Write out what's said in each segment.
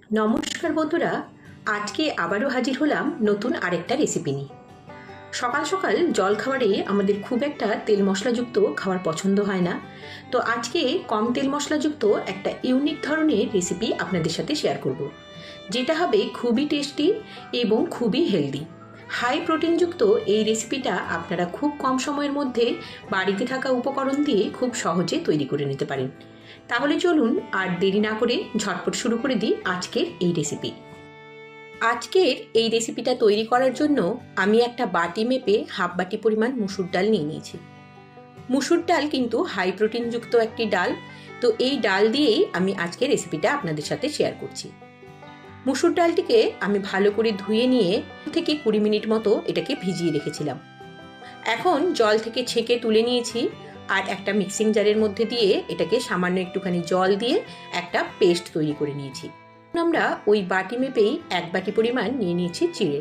নমস্কার বন্ধুরা, আজকে আবারও হাজির হলাম নতুন আরেকটা রেসিপি নিয়ে। সকাল সকাল জল খাবারে আমাদের খুব একটা তেল মশলাযুক্ত খাবার পছন্দ হয় না, তো আজকে কম তেল মশলাযুক্ত একটা ইউনিক ধরনের রেসিপি আপনাদের সাথে শেয়ার করব, যেটা হবে খুবই টেস্টি এবং খুবই হেলদি। হাই প্রোটিনযুক্ত এই রেসিপিটা আপনারা খুব কম সময়ের মধ্যে বাড়িতে থাকা উপকরণ দিয়ে খুব সহজে তৈরি করে নিতে পারেন। তাহলে চলুন আর দেরি না করে ঝটপট শুরু করে দিই আজকের এই রেসিপি। আজকের এই রেসিপিটা তৈরি করার জন্য আমি একটা বাটি মেপে হাফ বাটি পরিমাণ মুসুর ডাল নিয়ে নিয়েছি। মুসুর ডাল কিন্তু হাই প্রোটিনযুক্ত একটি ডাল, তো এই ডাল দিয়েই আমি আজকে রেসিপিটা আপনাদের সাথে শেয়ার করছি। মুসুর ডালটিকে আমি ভালো করে ধুয়ে নিয়ে থেকে 20 মিনিট মতো এটাকে ভিজিয়ে রেখেছিলাম। এখন জল থেকে ছেঁকে তুলে নিয়েছি আর একটা মিক্সিং জারের মধ্যে দিয়ে এটাকে সামান্য একটুখানি জল দিয়ে একটা পেস্ট তৈরি করে নিয়েছি। আমরা ওই বাটি মেপেই 1 বাটি পরিমাণ নিয়ে নিয়েছি চিড়ে।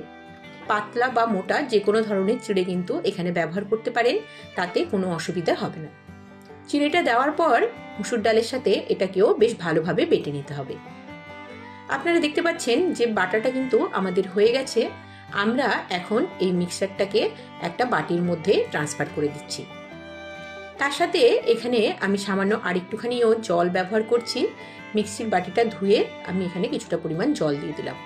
পাতলা বা মোটা যে কোনো ধরনের চিড়ে কিন্তু এখানে ব্যবহার করতে পারেন, তাতে কোনো অসুবিধা হবে না। চিড়েটা দেওয়ার পর মুসুর ডালের সাথে এটাকেও বেশ ভালোভাবে বেটে নিতে হবে। আপনারা দেখতে পাচ্ছেন যে বাটাটা কিন্তু আমাদের হয়ে গেছে। আমরা এখন এই মিক্সারটাকে একটা বাটির মধ্যে ট্রান্সফার করে দিচ্ছি। তার সাথে এখানে আমি সামান্য আরেকটুখানিও জল ব্যবহার করছি। মিক্সির বাটিটা ধুয়ে আমি এখানে কিছুটা পরিমাণ জল দিয়ে দিলাম।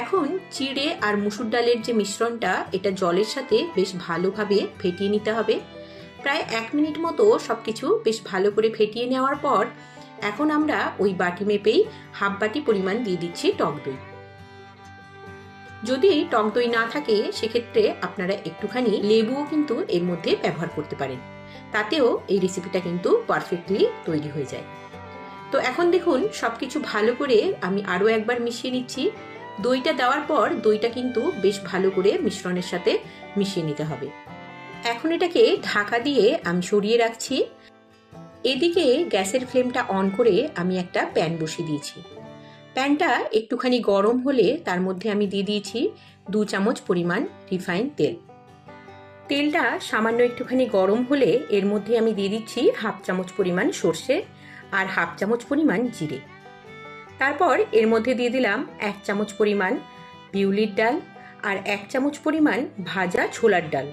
এখন চিড়ে আর মুসুর ডালের যে মিশ্রণটা, এটা জলের সাথে বেশ ভালোভাবে ফেটিয়ে নিতে হবে। প্রায় 1 মিনিট মতো সবকিছু বেশ ভালো করে ফেটিয়ে নেওয়ার পর এখন আমরা ওই বাটি মেপেই হাফ বাটি পরিমাণ দিয়ে দিচ্ছি টক দই। যদি টক দই না থাকে সেক্ষেত্রে আপনারা একটুখানি লেবুও কিন্তু এর মধ্যে ব্যবহার করতে পারেন, তাতেও এই রেসিপিটা কিন্তু পারফেক্টলি তৈরি হয়ে যায়। তো এখন দেখুন সবকিছু ভালো করে আমি আরও একবার মিশিয়ে নিচ্ছি। দইটা দেওয়ার পর দইটা কিন্তু বেশ ভালো করে মিশ্রণের সাথে মিশিয়ে নিতে হবে। এখন এটাকে ঢাকা দিয়ে আমি সরিয়ে রাখছি। এদিকে গ্যাসের ফ্লেমটা অন করে আমি একটা প্যান বসিয়ে দিয়েছি। প্যানটা একটুখানি গরম হলে তার মধ্যে আমি দিয়ে দিয়েছি 2 চামচ পরিমাণ রিফাইন তেল। তেলটা সামান্য একটুখানি গরম হলে এর মধ্যে আমি দিয়ে দিচ্ছি হাফ চামচ পরিমাণ সর্ষে আর হাফ চামচ পরিমাণ জিরে। তারপর এর মধ্যে দিয়ে দিলাম 1 চামচ পরিমাণ বিউলির ডাল আর 1 চামচ পরিমাণ ভাজা ছোলার ডাল।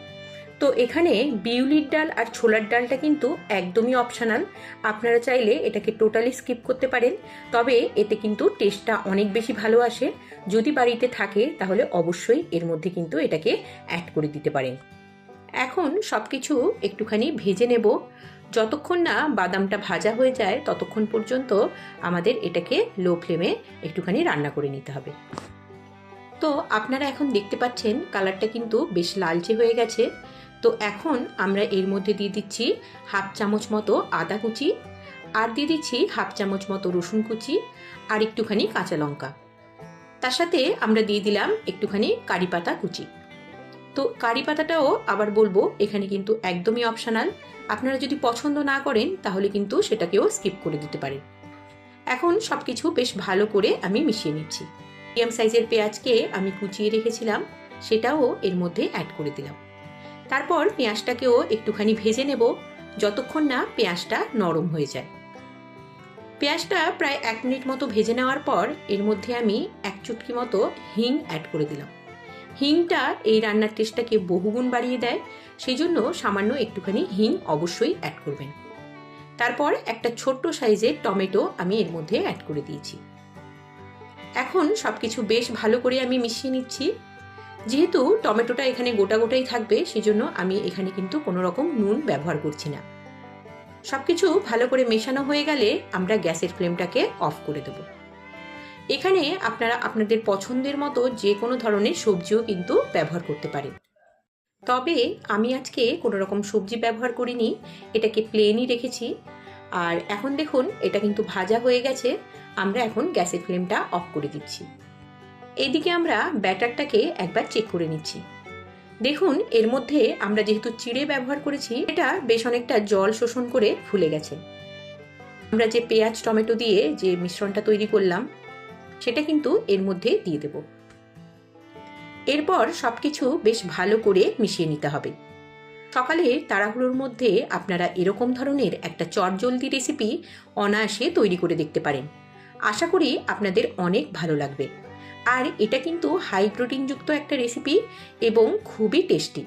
তো এখানে বিউলির ডাল আর ছোলার ডালটা কিন্তু একদমই অপশনাল, আপনারা চাইলে এটাকে টোটালি স্কিপ করতে পারেন, তবে এতে কিন্তু টেস্টটা অনেক বেশি ভালো আসে। যদি বাড়িতে থাকে তাহলে অবশ্যই এর মধ্যে কিন্তু এটাকে অ্যাড করে দিতে পারেন। এখন সব কিছু একটুখানি ভেজে নেব। যতক্ষণ না বাদামটা ভাজা হয়ে যায় ততক্ষণ পর্যন্ত আমাদের এটাকে লো ফ্লেমে একটুখানি রান্না করে নিতে হবে। তো আপনারা এখন দেখতে পাচ্ছেন কালারটা কিন্তু বেশ লালচে হয়ে গেছে। তো এখন আমরা এর মধ্যে দিয়ে দিচ্ছি হাফ চামচ মতো আদা কুচি, আর দিয়ে দিচ্ছি হাফ চামচ মতো রসুন কুচি আর একটুখানি কাঁচা লঙ্কা। তার সাথে আমরা দিয়ে দিলাম একটুখানি কারি পাতা কুচি। তো কারি পাতাটাও আবার বলবো এখানে কিন্তু একদমই অপশনাল, আপনারা যদি পছন্দ না করেন তাহলে কিন্তু সেটাকেও স্কিপ করে দিতে পারেন। এখন সবকিছু বেশ ভালো করে আমি মিশিয়ে নিচ্ছি। মিডিয়াম সাইজের পেঁয়াজকে আমি কুচিয়ে রেখেছিলাম, সেটাও এর মধ্যে অ্যাড করে দিলাম। তারপর পেঁয়াজটাকেও একটুখানি ভেজে নেব যতক্ষণ না পেঁয়াজটা নরম হয়ে যায়। পেঁয়াজটা প্রায় 1 মিনিট মতো ভেজে নেওয়ার পর এর মধ্যে আমি 1 চুটকি মতো হিং অ্যাড করে দিলাম। হিংটা এই রান্নার টেস্টটাকে বহুগুণ বাড়িয়ে দেয়, সেই জন্য সামান্য একটুখানি হিং অবশ্যই অ্যাড করবেন। তারপর একটা ছোট্ট সাইজের টমেটো আমি এর মধ্যে অ্যাড করে দিয়েছি। এখন সবকিছু বেশ ভালো করে আমি মিশিয়ে নিচ্ছি। যেহেতু টমেটোটা এখানে গোটা গোটাই থাকবে সেজন্য আমি এখানে কিন্তু কোনো রকম নুন ব্যবহার করছি না। সবকিছু ভালো করে মেশানো হয়ে গেলে আমরা গ্যাসের ফ্লেমটাকে অফ করে দেব। এখানে আপনারা আপনাদের পছন্দের মতো যে কোনো ধরনের সবজিও কিন্তু ব্যবহার করতে পারেন, তবে আমি আজকে কোনো রকম সবজি ব্যবহার করিনি, এটাকে প্লেনই রেখেছি। আর এখন দেখুন এটা কিন্তু ভাজা হয়ে গেছে, আমরা এখন গ্যাসের ফ্লেমটা অফ করে দিচ্ছি। এইদিকে আমরা ব্যাটারটাকে একবার চেক করে নিচ্ছি। দেখুন এর মধ্যে আমরা যেহেতু চিড়ে ব্যবহার করেছি এটা বেশ অনেকটা জল শোষণ করে ফুলে গেছে। আমরা যে পেঁয়াজ টমেটো দিয়ে যে মিশ্রণটা তৈরি করলাম সেটা কিন্তু এর মধ্যে দিয়ে দেব। এরপর সবকিছু বেশ ভালো করে মিশিয়ে নিতে হবে। সকালের তাড়াহুড়োর মধ্যে আপনারা এরকম ধরনের একটা চটজলদি রেসিপি অনায়াসে তৈরি করে দেখতে পারেন। আশা করি আপনাদের অনেক ভালো লাগবে। আর এটা কিন্তু হাই প্রোটিনযুক্ত একটা রেসিপি এবং খুবই টেস্টি।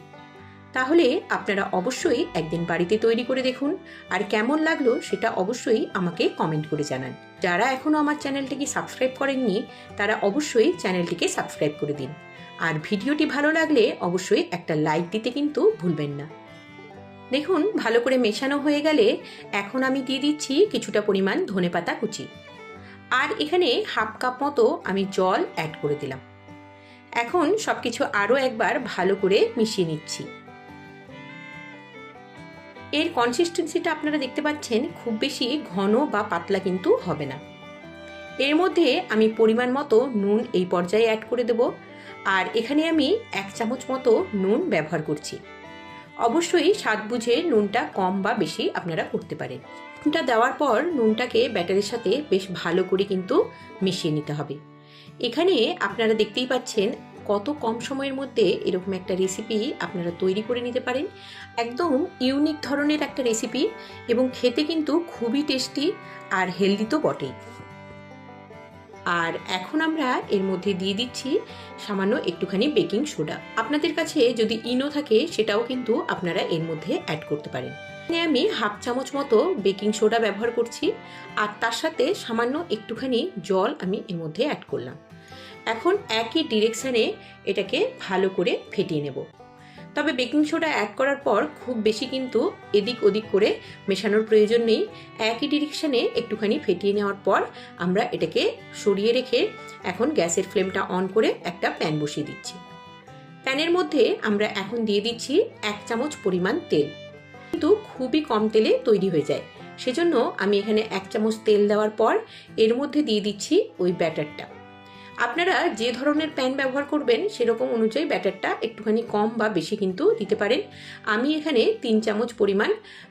তাহলে আপনারা অবশ্যই একদিন বাড়িতে তৈরি করে দেখুন, আর কেমন লাগলো সেটা অবশ্যই আমাকে কমেন্ট করে জানান। যারা এখনও আমার চ্যানেলটিকে সাবস্ক্রাইব করেননি তারা অবশ্যই চ্যানেলটিকে সাবস্ক্রাইব করে দিন। আর ভিডিওটি ভালো লাগলে অবশ্যই একটা লাইক দিতে কিন্তু ভুলবেন না। দেখুন ভালো করে মেশানো হয়ে গেলে এখন আমি দিয়ে দিচ্ছি কিছুটা পরিমাণ ধনেপাতা কুচি, আর এখানে হাফ কাপ মতো আমি জল অ্যাড করে দিলাম। এখন সবকিছু আরও একবার ভালো করে মিশিয়ে নিচ্ছি। এর কনসিস্টেন্সিটা আপনারা দেখতে পাচ্ছেন, খুব বেশি ঘন বা পাতলা কিন্তু হবে না। এর মধ্যে আমি পরিমাণ মতো নুন এই পর্যায়ে অ্যাড করে দেব, আর এখানে আমি 1 চামচ মতো নুন ব্যবহার করছি। অবশ্যই স্বাদ বুঝে নুনটা কম বা বেশি আপনারা করতে পারেন। নুনটা দেওয়ার পর নুনটাকে ব্যাটারের সাথে বেশ ভালো করে কিন্তু মিশিয়ে নিতে হবে। এখানে আপনারা দেখতেই পাচ্ছেন কত কম সময়ের মধ্যে এরকম একটা রেসিপি আপনারা তৈরি করে নিতে পারেন। একদম ইউনিক ধরনের একটা রেসিপি এবং খেতে কিন্তু খুবই টেস্টি আর হেলদি তো বটেই। আর এখন আমরা এর মধ্যে দিয়ে দিচ্ছি সামান্য একটুখানি বেকিং সোডা। আপনাদের কাছে যদি ইনো থাকে সেটাও কিন্তু আপনারা এর মধ্যে অ্যাড করতে পারেন। আমি হাফ চামচ মতো বেকিং সোডা ব্যবহার করছি, আর তার সাথে সামান্য একটুখানি জল আমি এর মধ্যে অ্যাড করলাম। এখন একই ডিরেকশানে এটাকে ভালো করে ফেটিয়ে নেব। তবে বেকিং সোডা অ্যাড করার পর খুব বেশি কিন্তু এদিক ওদিক করে মেশানোর প্রয়োজন নেই। একই ডিরেকশানে একটুখানি ফেটিয়ে নেওয়ার পর আমরা এটাকে সরিয়ে রেখে এখন গ্যাসের ফ্লেমটা অন করে একটা প্যান বসিয়ে দিচ্ছি। প্যানের মধ্যে আমরা এখন দিয়ে দিচ্ছি 1 চামচ পরিমাণ তেল, কিন্তু খুবই কম তেলে তৈরি হয়ে যায়। সেজন্য আমি এখানে 1 চামচ তেল দেওয়ার পর এর মধ্যে দিয়ে দিচ্ছি ওই ব্যাটারটা। আপনারা যে ধরনের প্যান ব্যবহার করবেন সেরকম অনুযায়ী ব্যাটারটা একটুখানি কম বা বেশি কিন্তু দিতে পারেন। আমি এখানে 3 চামচ পরিমাণ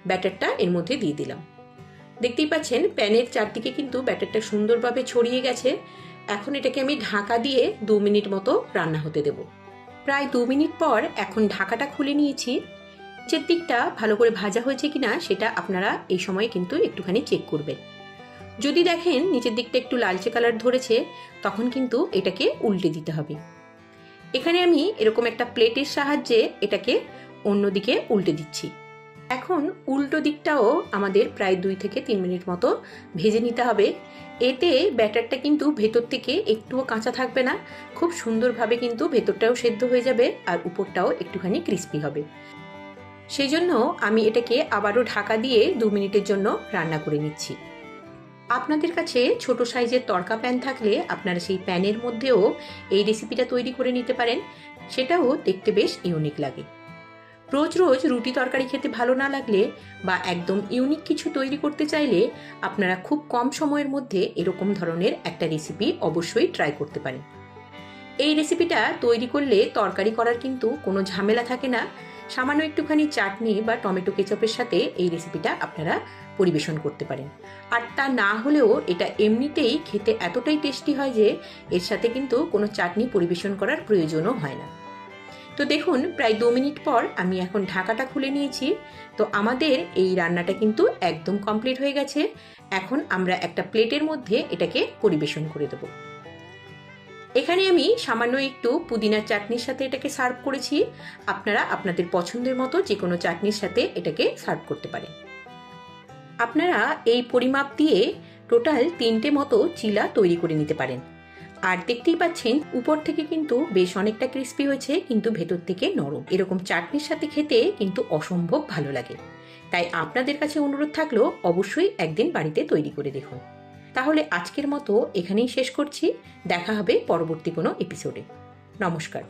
ব্যাটারটা এর মধ্যে দিয়ে দিলাম। দেখতেই পাচ্ছেন প্যানের চারদিকে কিন্তু ব্যাটারটা সুন্দরভাবে ছড়িয়ে গেছে। এখন এটাকে আমি ঢাকা দিয়ে 2 মিনিট মতো রান্না হতে দেব। প্রায় 2 মিনিট পর এখন ঢাকাটা খুলে নিয়েছি। নিচের দিকটা ভালো করে ভাজা হয়েছে কিনা সেটা আপনারা এই সময় কিন্তু একটুখানি চেক করবেন। যদি দেখেন নিচের দিকটা একটু লালচে কালার ধরেছে তখন কিন্তু এটাকে উল্টে দিতে হবে। এখানে আমি এরকম একটা প্লেটের সাহায্যে এটাকে অন্যদিকে উল্টে দিচ্ছি। এখন উল্টো দিকটাও আমাদের প্রায় 2 থেকে 3 মিনিট মতো ভেজে নিতে হবে। এতে ব্যাটারটা কিন্তু ভেতর থেকে একটুও কাঁচা থাকবে না, খুব সুন্দরভাবে কিন্তু ভেতরটাও সেদ্ধ হয়ে যাবে আর উপরটাও একটুখানি ক্রিস্পি হবে। সেই জন্য আমি এটাকে আবারও ঢাকা দিয়ে 2 মিনিটের জন্য রান্না করে নিচ্ছি। আপনাদের কাছে ছোট সাইজের তড়কা প্যান থাকলে আপনারা সেই প্যানের মধ্যেও এই রেসিপিটা তৈরি করে নিতে পারেন, সেটাও দেখতে বেশ ইউনিক লাগে। রোজ রোজ রুটি তরকারি খেতে ভালো না লাগলে বা একদম ইউনিক কিছু তৈরি করতে চাইলে আপনারা খুব কম সময়ের মধ্যে এরকম ধরনের একটা রেসিপি অবশ্যই ট্রাই করতে পারেন। এই রেসিপিটা তৈরি করলে তরকারি করার কিন্তু কোনো ঝামেলা থাকে না। সামান্য একটুখানি চাটনি বা টমেটো কেচাপের সাথে এই রেসিপিটা আপনারা পরিবেশন করতে পারেন। আর তা না হলেও এটা এমনিতেই খেতে এতটাই টেস্টি হয় যে এর সাথে কিন্তু কোনো চাটনি পরিবেশন করার প্রয়োজনও হয় না। তো দেখুন প্রায় 2 মিনিট পর আমি এখন ঢাকাটা খুলে নিয়েছি। তো আমাদের এই রান্নাটা কিন্তু একদম কমপ্লিট হয়ে গেছে। এখন আমরা একটা প্লেটের মধ্যে এটাকে পরিবেশন করে দেব। এখানে আমি সামান্য একটু পুদিনার চাটনির সাথে এটাকে সার্ভ করেছি। আপনারা আপনাদের পছন্দের মতো যে কোনো চাটনির সাথে এটাকে সার্ভ করতে পারেন। আপনারা এই পরিমাপ দিয়ে টোটাল 3টে মতো চিলা তৈরি করে নিতে পারেন। আর দেখতেই পাচ্ছেন উপর থেকে কিন্তু বেশ অনেকটা ক্রিস্পি হয়েছে, কিন্তু ভেতর থেকে নরম। এরকম চাটনির সাথে খেতে কিন্তু অসম্ভব ভালো লাগে। তাই আপনাদের কাছে অনুরোধ থাকলো অবশ্যই একদিন বাড়িতে তৈরি করে দেখুন। তাহলে আজকের মতো এখানেই শেষ করছি। দেখা হবে পরবর্তী কোনো এপিসোডে। নমস্কার।